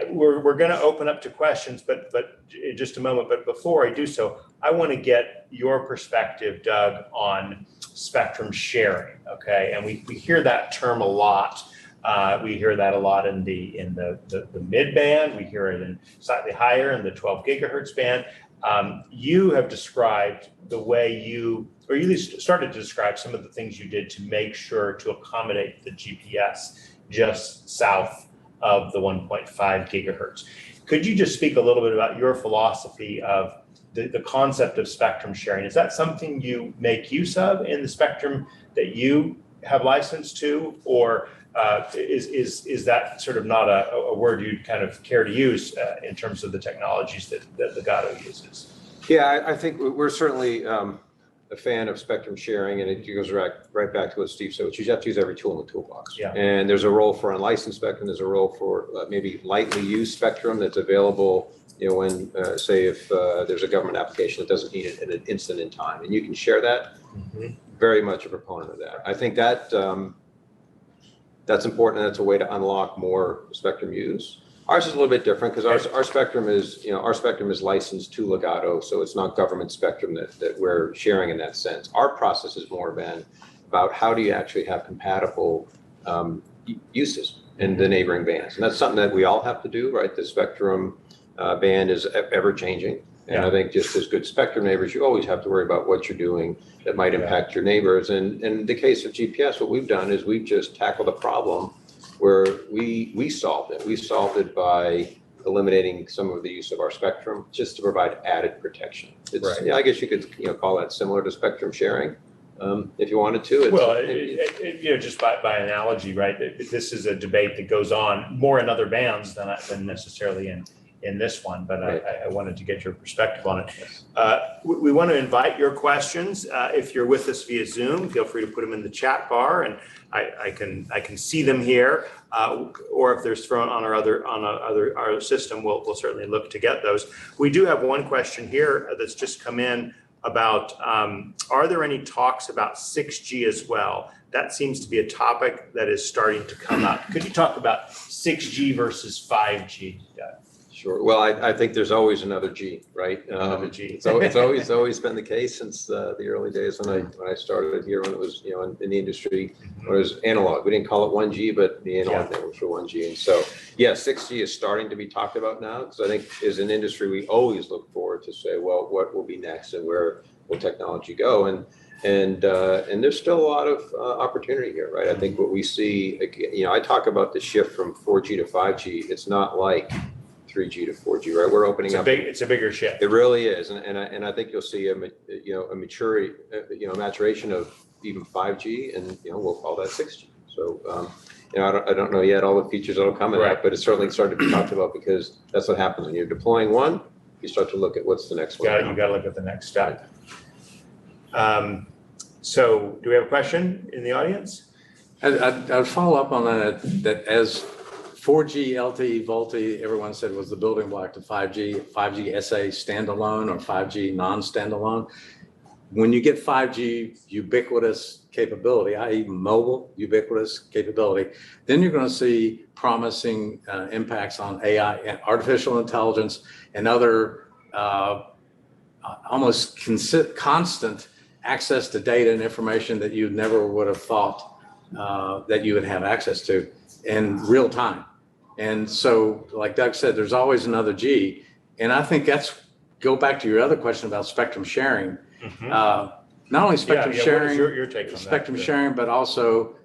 We're going to open up to questions, but in just a moment. But before I do so, I want to get your perspective, Doug, on spectrum sharing. Okay, and we hear that term a lot. We hear that a lot in the mid band. We hear it in slightly higher in the 12 gigahertz band. You have described the way you at least started to describe some of the things you did to make sure to accommodate the GPS just south of the 1.5 gigahertz. Could you just speak a little bit about your philosophy of the concept of spectrum sharing? Is that something you make use of in the spectrum that you have license to, or is that sort of not a word you'd kind of care to use in terms of the technologies that Ligado uses? Yeah, I think we're certainly a fan of spectrum sharing, and it goes right back to what Steve said, which you have to use every tool in the toolbox. Yeah. And there's a role for unlicensed spectrum. There's a role for maybe lightly used spectrum that's available, when say if there's a government application that doesn't need it in an instant in time, and you can share that. Very much a proponent of that. I think that that's important, and that's a way to unlock more spectrum use. Ours is a little bit different because our spectrum is licensed to Ligado, so it's not government spectrum that we're sharing in that sense. Our process has more been about how do you actually have compatible uses in the neighboring bands, and that's something that we all have to do, right? The spectrum band is ever changing, and I think just as good spectrum neighbors, you always have to worry about what you're doing that might impact your neighbors. And in the case of GPS, what we've done is we've just tackled a problem where we solved it. We solved it by eliminating some of the use of our spectrum just to provide added protection. It's, I guess you could call that similar to spectrum sharing if you wanted to. Well, just by analogy, right? This is a debate that goes on more in other bands than necessarily in this one, but I wanted to get your perspective on it. We want to invite your questions. If you're with us via Zoom, feel free to put them in the chat bar, and I can see them here. Or if there's thrown on our system, we'll certainly look to get those. We do have one question here that's just come in about are there any talks about 6G as well? That seems to be a topic that is starting to come up. Could you talk about 6G versus 5G? Sure. Well, I think there's always another G, right? Another G. So it's always been the case since the early days when I started here, when it was in the industry, when it was analog. We didn't call it 1G, but the analog networks were 1G. And so 6G is starting to be talked about now, because I think as an industry we always look forward to say, well, what will be next and where will technology go? And there's still a lot of opportunity here, right? I think what we see, I talk about the shift from 4G to 5G. It's not like 3G to 4G, right? We're opening up. It's a bigger shift. It really is, and I think you'll see a maturity, maturation of even 5G, and we'll call that 6G. So I don't know yet all the features that'll come in that, but it's certainly started to be talked about, because that's what happens when you're deploying one. You start to look at what's the next one. You got to look at the next step. So, do we have a question in the audience? I'd follow up on that as 4G LTE VoLTE, everyone said was the building block to 5G, 5G SA standalone or 5G non-standalone. When you get 5G ubiquitous capability, i.e. mobile ubiquitous capability, then you're going to see promising impacts on AI, artificial intelligence, and other almost constant access to data and information that you never would have thought that you would have access to in real time. And so, like Doug said, there's always another G. And I think go back to your other question about spectrum sharing. Not only spectrum sharing, what is your take on spectrum that? sharing, but also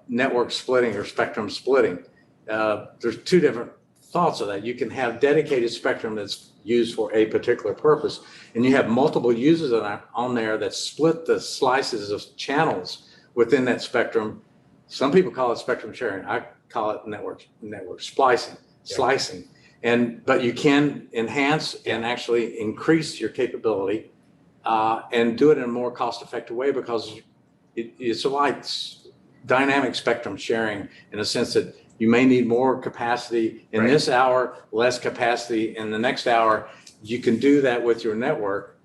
network splitting or spectrum splitting. There's two different thoughts of that. You can have dedicated spectrum that's used for a particular purpose, and you have multiple users on there that split the slices of channels within that spectrum. Some people call it spectrum sharing. I call it network slicing. But you can enhance and actually increase your capability and do it in a more cost-effective way, because it's like dynamic spectrum sharing in a sense that you may need more capacity in this hour, less capacity in the next hour. You can do that with your network,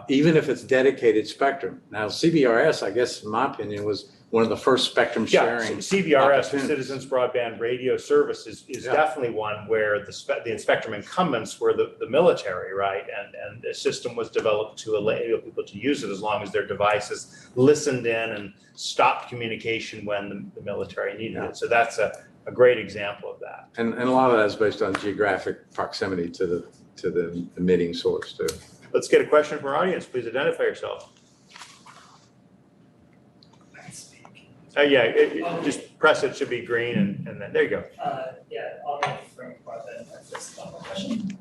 even if it's dedicated spectrum. Now, CBRS, I guess, in my opinion, was one of the first spectrum sharing. CBRS, the Citizens Broadband Radio Service, is definitely one where the spectrum incumbents were the military, right? And the system was developed to enable people to use it as long as their devices listened in and stopped communication when the military needed it. So that's a great example of that. And a lot of that is based on geographic proximity to the emitting source too. Let's get a question from our audience. Please identify yourself. Just press it, should be green, and then there you go. I'll from Broadband Breakfast Club. Question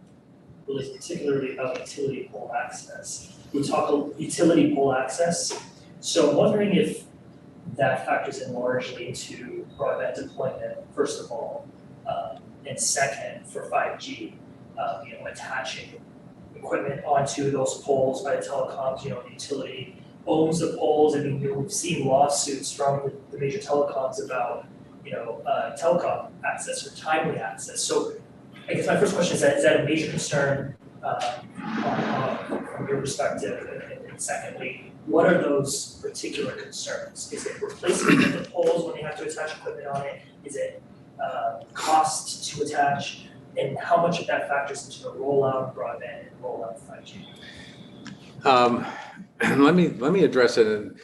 really particularly about utility pole access. We talk utility pole access, so I'm wondering if that factors in largely into broadband deployment, first of all, and second for 5G, attaching equipment onto those poles by the telecoms, the utility owns the poles. I mean, we've seen lawsuits from the major telecoms about, telecom access or timely access. So I guess my first question is that a major concern from your perspective? And secondly, what are those particular concerns? Is it replacement of the poles when they have to attach equipment on it? Is it cost to attach? And how much of that factors into the rollout of broadband and rollout of 5G? Let me address it. And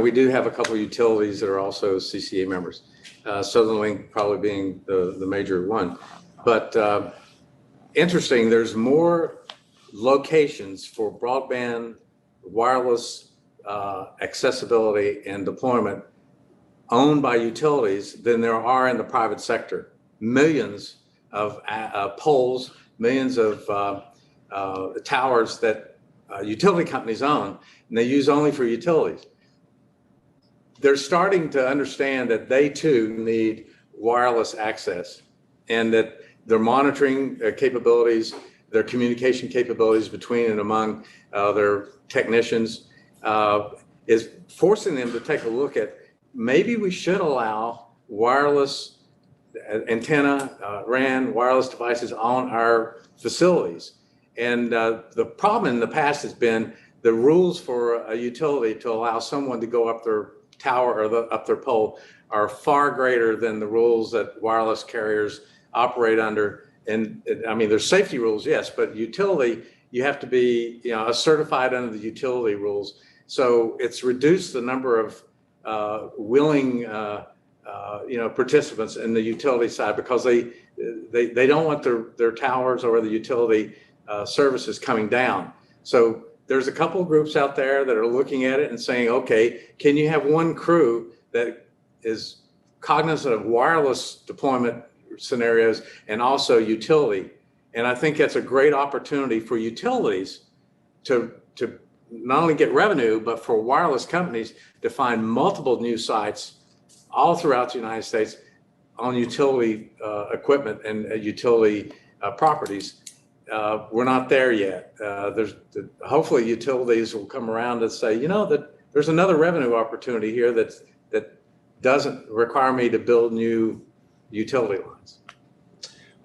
we do have a couple of utilities that are also CCA members. Southern Link probably being the major one. But interesting, there's more locations for broadband wireless accessibility and deployment owned by utilities than there are in the private sector. Millions of poles, millions of towers that utility companies own, and they use only for utilities. They're starting to understand that they too need wireless access, and that their monitoring capabilities, their communication capabilities between and among their technicians is forcing them to take a look at, maybe we should allow wireless antenna, RAN, wireless devices on our facilities. And the problem in the past has been the rules for a utility to allow someone to go up their tower or up their pole are far greater than the rules that wireless carriers operate under. And I mean, there's safety rules, yes, but utility, you have to be certified under the utility rules. So it's reduced the number of willing participants in the utility side, because they don't want their towers or the utility services coming down. So there's a couple of groups out there that are looking at it and saying, okay, can you have one crew that is cognizant of wireless deployment scenarios and also utility? And I think that's a great opportunity for utilities to not only get revenue, but for wireless companies to find multiple new sites all throughout the United States on utility equipment and utility properties. We're not there yet. Hopefully utilities will come around and say, that there's another revenue opportunity here that doesn't require me to build new utility lines.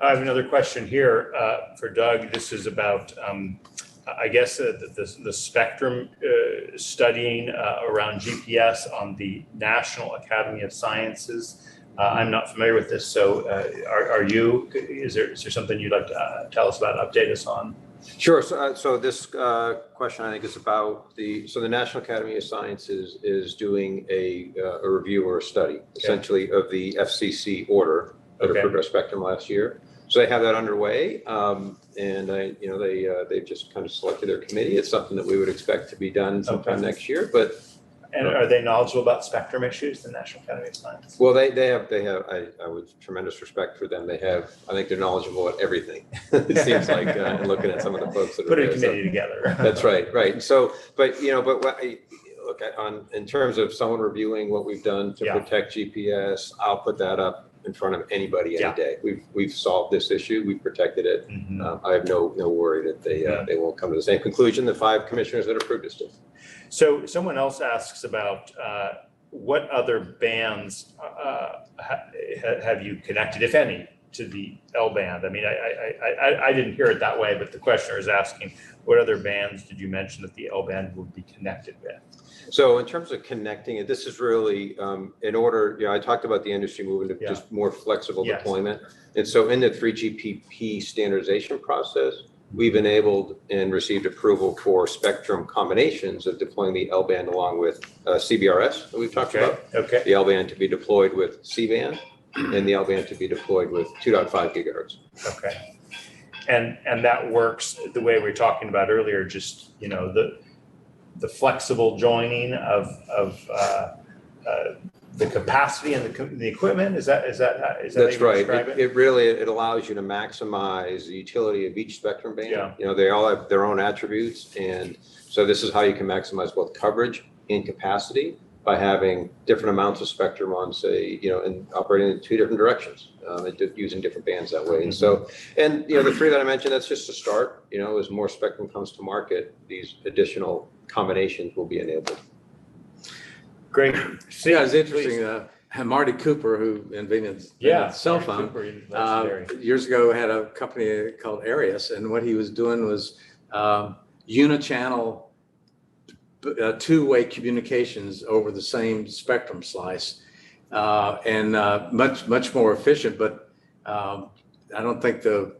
I have another question here for Doug. This is about, I guess, the spectrum studying around GPS on the National Academy of Sciences. I'm not familiar with this, so are you? Is there something you'd like to tell us about, update us on? Sure. So this question, I think, is about the National Academy of Sciences is doing a review or a study, essentially, of the FCC order that approved our spectrum last year. So they have that underway, and they've just kind of selected their committee. It's something that we would expect to be done sometime next year. But are they knowledgeable about spectrum issues, the National Academy of Science? Well, they have. I would tremendous respect for them. I think they're knowledgeable at everything. It seems like looking at some of the folks that are put a there, committee together. That's right. So, but what look at in terms of someone reviewing what we've done to protect GPS, I'll put that up in front of anybody any day. We've solved this issue. We've protected it. I have no worry that they won't come to the same conclusion the 5 commissioners that approved this did. So someone else asks about what other bands have you connected, if any, to the L band? I mean, I didn't hear it that way, but the questioner is asking, what other bands did you mention that the L band would be connected with? So in terms of connecting it, this is really in order, I talked about the industry moving to just more flexible deployment. And so in the 3GPP standardization process, we've enabled and received approval for spectrum combinations of deploying the L band along with CBRS that we've talked about. The L band to be deployed with C band and the L band to be deployed with 2.5 gigahertz. Okay. And that works the way we were talking about earlier, just, the flexible joining of the capacity and the equipment. Is that That's right. It really allows you to maximize the utility of each spectrum band. They all have their own attributes, and so this is how you can maximize both coverage and capacity by having different amounts of spectrum on, say, and operating in 2 different directions, using different bands that way. And so, the 3 that I mentioned, that's just a start. As more spectrum comes to market, these additional combinations will be enabled. Great. It's interesting. Marty Cooper, who invented the cell phone, years ago had a company called Arius, and what he was doing was unichannel 2-way communications over the same spectrum slice, and much more efficient. But I don't think the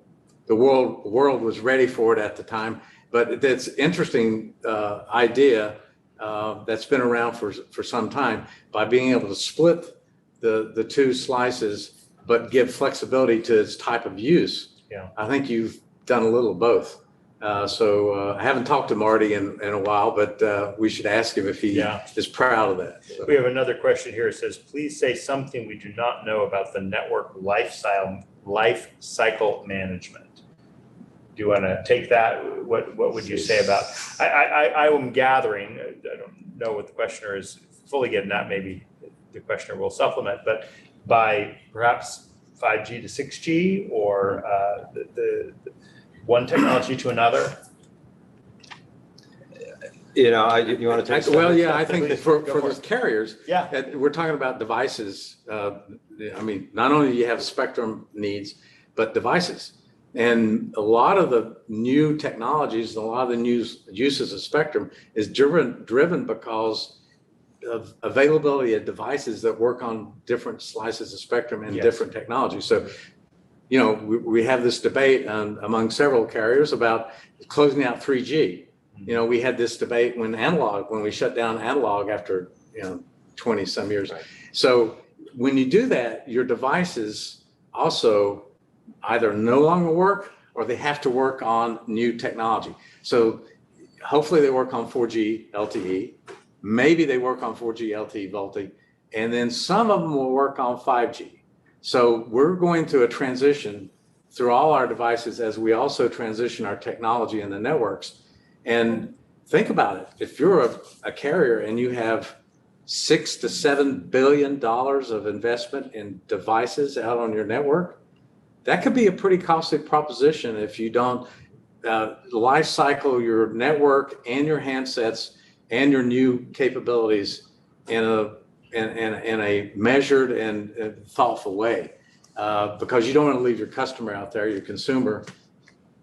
world was ready for it at the time. But that's interesting idea that's been around for some time, by being able to split the 2 slices, but give flexibility to its type of use. I think you've done a little of both. So I haven't talked to Marty in a while, but we should ask him if he is proud of that. So. We have another question here. It says, please say something we do not know about the network life cycle management. Do you want to take that? What would you say about? I am gathering. I don't know what the questioner is fully getting at. Maybe the questioner will supplement, but by perhaps 5G to 6G, or the one technology to another. You want to take? Well, I think that for those carriers, Yeah. we're talking about devices. I mean, not only do you have spectrum needs, but devices. And a lot of the new technologies, a lot of the new uses of spectrum is driven because of availability of devices that work on different slices of spectrum and different technologies. So, we have this debate among several carriers about closing out 3G. We had this debate when we shut down analog after 20 some years. Right. So when you do that, your devices also either no longer work, or they have to work on new technology. So hopefully they work on 4G LTE, maybe they work on 4G LTE VoLTE, and then some of them will work on 5G. So we're going through a transition through all our devices as we also transition our technology in the networks. And think about it. If you're a carrier and you have $6 to $7 billion of investment in devices out on your network, that could be a pretty costly proposition if you don't life cycle your network and your handsets and your new capabilities in a measured and thoughtful way. because you don't want to leave your customer out there, your consumer,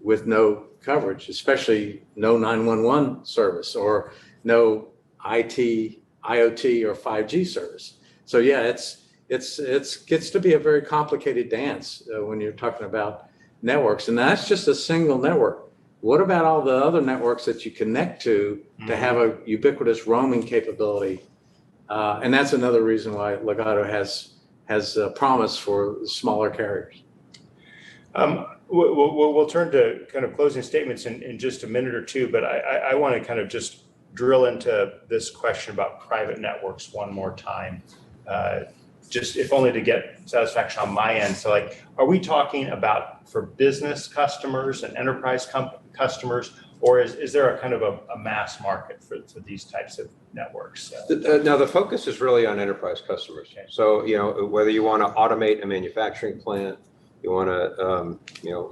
with no coverage, especially no 911 service or no IT, IoT, or 5G service. So yeah, it's gets to be a very complicated dance when you're talking about networks, and that's just a single network. What about all the other networks that you connect to have a ubiquitous roaming capability? And that's another reason why Ligado has a promise for smaller carriers. We'll turn to kind of closing statements in just a minute or two, but I want to kind of just drill into this question about private networks one more time, just if only to get satisfaction on my end. So like, are we talking about for business customers and enterprise customers, or is there a kind of a mass market for these types of networks? Now the focus is really on enterprise customers. Okay. So, whether you want to automate a manufacturing plant, you want to,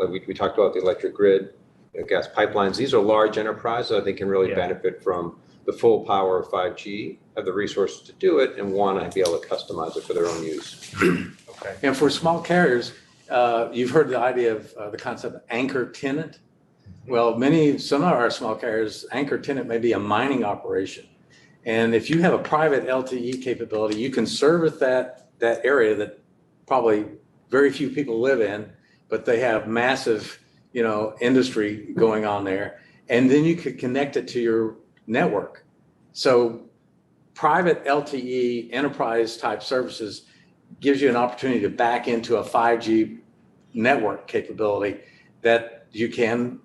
we talked about the electric grid, gas pipelines. These are large enterprises that they can really benefit from the full power of 5G, have the resources to do it, and want to be able to customize it for their own use. Okay. And for small carriers, you've heard the idea of the concept of anchor tenant. Well, some of our small carriers, anchor tenant may be a mining operation. And if you have a private LTE capability, you can service that area that probably very few people live in, but they have massive, industry going on there. And then you could connect it to your network. So private LTE enterprise type services gives you an opportunity to back into a 5G network capability that you can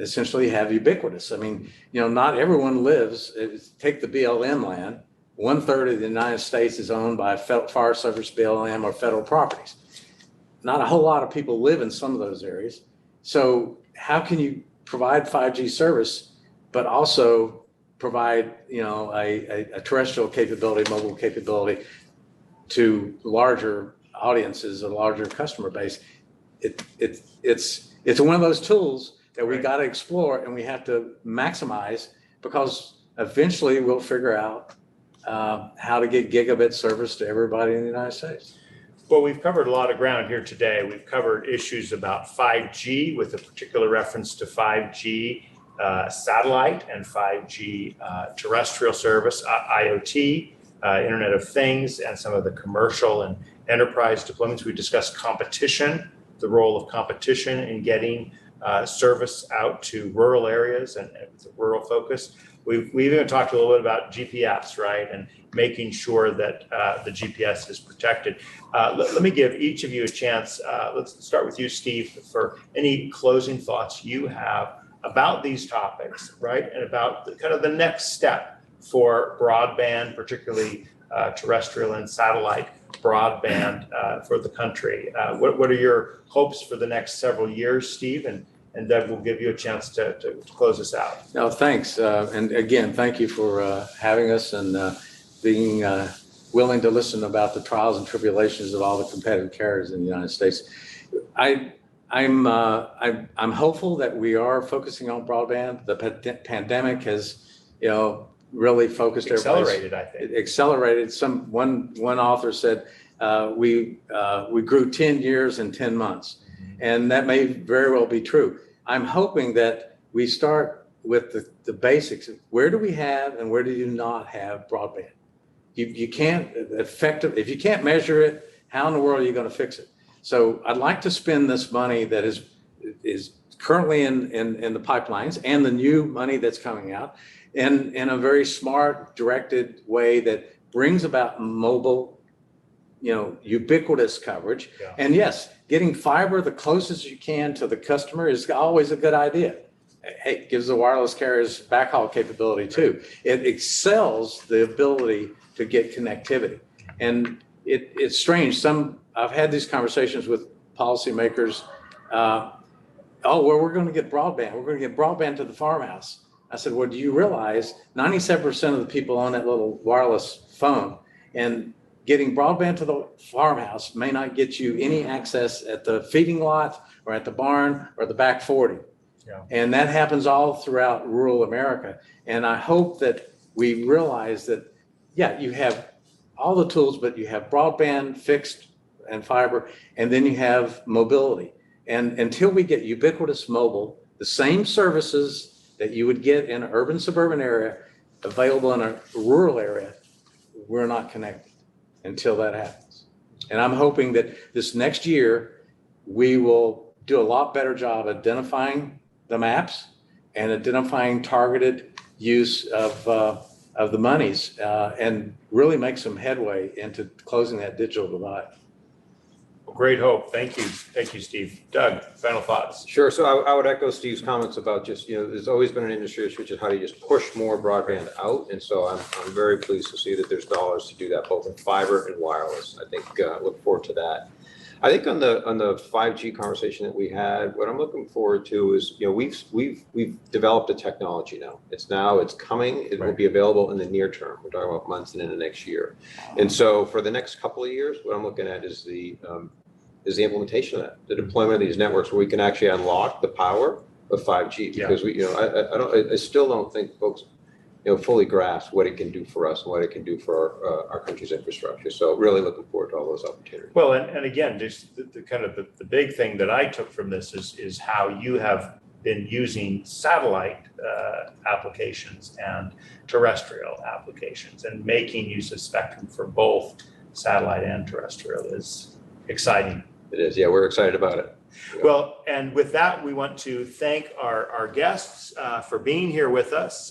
essentially have ubiquitous. I mean, not everyone lives, take the BLM land, 1/3 of the United States is owned by Forest Service, BLM, or federal properties. Not a whole lot of people live in some of those areas. So how can you provide 5G service, but also provide, a terrestrial capability, mobile capability to larger audiences, a larger customer base? It's one of those tools that we got to explore and we have to maximize, because eventually we'll figure out how to get gigabit service to everybody in the United States. Well, we've covered a lot of ground here today. We've covered issues about 5G with a particular reference to 5G satellite and 5G terrestrial service, IoT, Internet of Things, and some of the commercial and enterprise deployments. We discussed competition, the role of competition in getting service out to rural areas and with a rural focus. We've even talked a little bit about GPS, right? And making sure that the GPS is protected. Let me give each of you a chance. Let's start with you, Steve, for any closing thoughts you have about these topics, right? And about the next step for broadband, particularly terrestrial and satellite broadband for the country. What are your hopes for the next several years, Steve? And Doug will give you a chance to close us out. No, thanks. And again, thank you for having us and being willing to listen about the trials and tribulations of all the competitive carriers in the United States. I'm hopeful that we are focusing on broadband. The pandemic has, really focused Accelerated, I think. It accelerated. One author said we grew 10 years in 10 months. And that may very well be true. I'm hoping that we start with the basics. Where do we have and where do you not have broadband? You can't if you can't measure it, how in the world are you going to fix it? So I'd like to spend this money that is currently in the pipelines and the new money that's coming out in a very smart, directed way that brings about mobile, ubiquitous coverage. Yeah. And yes, getting fiber the closest you can to the customer is always a good idea. It gives the wireless carriers backhaul capability too. It excels the ability to get connectivity. And it's strange. I've had these conversations with policymakers. We're going to get broadband. We're going to get broadband to the farmhouse. I said, well, do you realize 97% of the people on that little wireless phone, and getting broadband to the farmhouse may not get you any access at the feeding lot or at the barn or the back 40. Yeah. And that happens all throughout rural America. And I hope that we realize that, you have all the tools, but you have broadband, fixed and fiber, and then you have mobility. And until we get ubiquitous mobile, the same services that you would get in an urban suburban area available in a rural area, we're not connected until that happens. And I'm hoping that this next year, we will do a lot better job identifying the maps and identifying targeted use of the monies and really make some headway into closing that digital divide. Great hope. Thank you, Steve. Doug, final thoughts. Sure. So I would echo Steve's comments about just, there's always been an industry issue, which is how do you just push more broadband out? And so I'm very pleased to see that there's dollars to do that, both in fiber and wireless. I think, look forward to that. I think on the 5G conversation that we had, what I'm looking forward to is, we've developed a technology now. It's coming. It will be available in the near term. We're talking about months and into next year. And so for the next couple of years, what I'm looking at is the implementation of that, the deployment of these networks where we can actually unlock the power of 5G. Because I still don't think folks, fully grasp what it can do for us and what it can do for our country's infrastructure. So really looking forward to all those opportunities. Well, and again, just the kind of the big thing that I took from this is how you have been using satellite applications and terrestrial applications, and making use of spectrum for both satellite and terrestrial is exciting. It is. Yeah, we're excited about it. Well, and with that, we want to thank our guests for being here with us.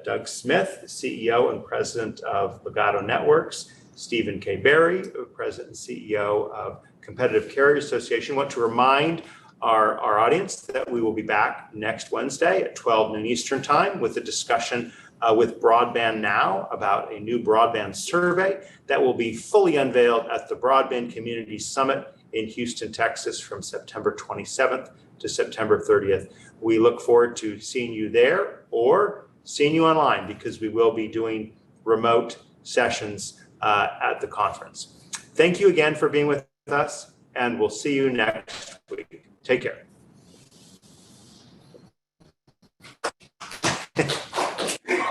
Doug Smith, CEO and President of Ligado Networks, Stephen K. Berry, President and CEO of Competitive Carriers Association. I want to remind our audience that we will be back next Wednesday at 12 noon Eastern Time with a discussion with Broadband Now about a new broadband survey that will be fully unveiled at the Broadband Community Summit in Houston, Texas from September 27th to September 30th. We look forward to seeing you there or seeing you online, because we will be doing remote sessions at the conference. Thank you again for being with us, and we'll see you next week. Take care.